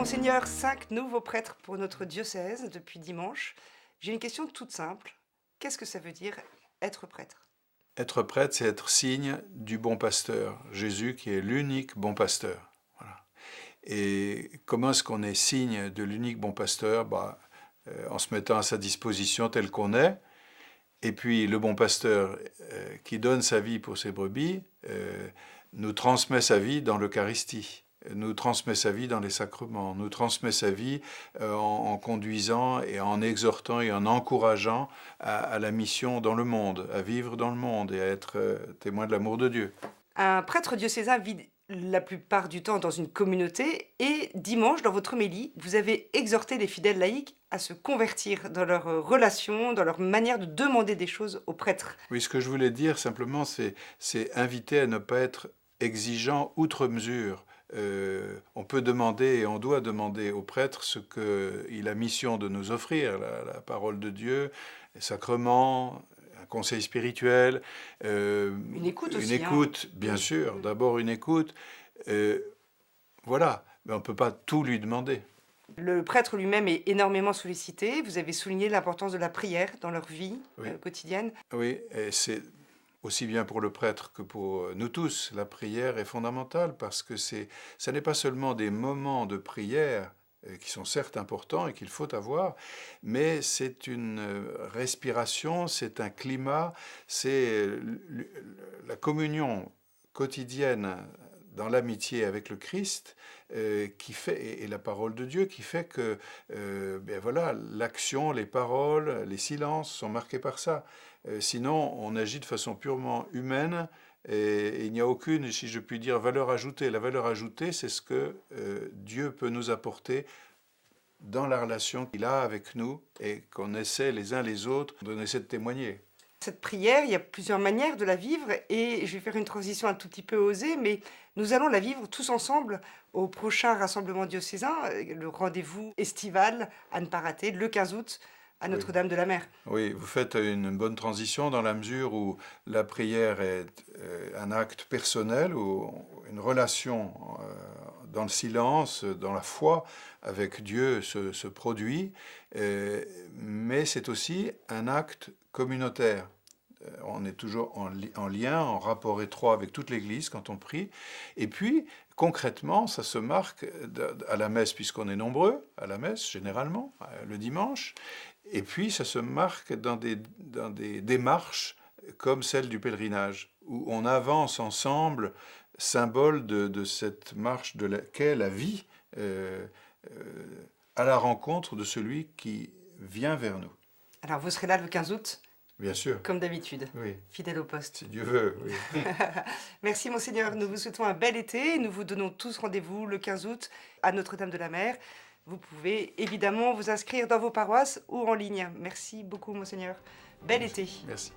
Monseigneur, 5 nouveaux prêtres pour notre diocèse depuis dimanche. J'ai une question toute simple. Qu'est-ce que ça veut dire être prêtre? Être prêtre, c'est être signe du bon pasteur, Jésus qui est l'unique bon pasteur. Voilà. Et comment est-ce qu'on est signe de l'unique bon pasteur? En se mettant à sa disposition tel qu'on est. Et puis le bon pasteur qui donne sa vie pour ses brebis nous transmet sa vie dans l'Eucharistie, nous transmet sa vie dans les sacrements, nous transmet sa vie en conduisant et en exhortant et en encourageant à la mission dans le monde, à vivre dans le monde et à être témoin de l'amour de Dieu. Un prêtre diocésain vit la plupart du temps dans une communauté et dimanche, dans votre homélie, vous avez exhorté les fidèles laïcs à se convertir dans leurs relations, dans leur manière de demander des choses aux prêtres. Oui, ce que je voulais dire simplement, c'est inviter à ne pas être exigeant outre mesure. On peut demander et on doit demander au prêtre ce qu'il a mission de nous offrir, la parole de Dieu, les sacrements, un conseil spirituel, Une écoute aussi. une écoute, bien sûr, d'abord une écoute. Voilà, mais on ne peut pas tout lui demander. Le prêtre lui-même est énormément sollicité. Vous avez souligné l'importance de la prière dans leur vie quotidienne. Oui, et c'est aussi bien pour le prêtre que pour nous tous. La prière est fondamentale parce que ça n'est pas seulement des moments de prière qui sont certes importants et qu'il faut avoir, mais c'est une respiration, c'est un climat, c'est la communion quotidienne dans l'amitié avec le Christ qui fait, et la parole de Dieu qui fait que l'action, les paroles, les silences sont marqués par ça. Sinon, on agit de façon purement humaine et il n'y a aucune, si je puis dire, valeur ajoutée. La valeur ajoutée, c'est ce que Dieu peut nous apporter dans la relation qu'il a avec nous et qu'on essaie les uns les autres de témoigner. Cette prière, il y a plusieurs manières de la vivre et je vais faire une transition un tout petit peu osée, mais nous allons la vivre tous ensemble au prochain rassemblement diocésain, le rendez-vous estival à ne pas rater, le 15 août à Notre-Dame-de-la-Mer. Oui, vous faites une bonne transition dans la mesure où la prière est un acte personnel ou une relation dans le silence, dans la foi avec Dieu se produit, mais c'est aussi un acte communautaire. On est toujours en lien, en rapport étroit avec toute l'Église quand on prie. Et puis, concrètement, ça se marque à la messe, puisqu'on est nombreux à la messe, généralement, le dimanche. Et puis, ça se marque dans des démarches comme celle du pèlerinage, où on avance ensemble, symbole de cette marche qu'est la vie, à la rencontre de celui qui vient vers nous. Alors, vous serez là le 15 août? Bien sûr. Comme d'habitude, oui. Fidèle au poste. Si Dieu veut, oui. Merci Monseigneur, nous vous souhaitons un bel été. Nous vous donnons tous rendez-vous le 15 août à Notre-Dame-de-la-Mer. Vous pouvez évidemment vous inscrire dans vos paroisses ou en ligne. Merci beaucoup Monseigneur. Bel été. Merci.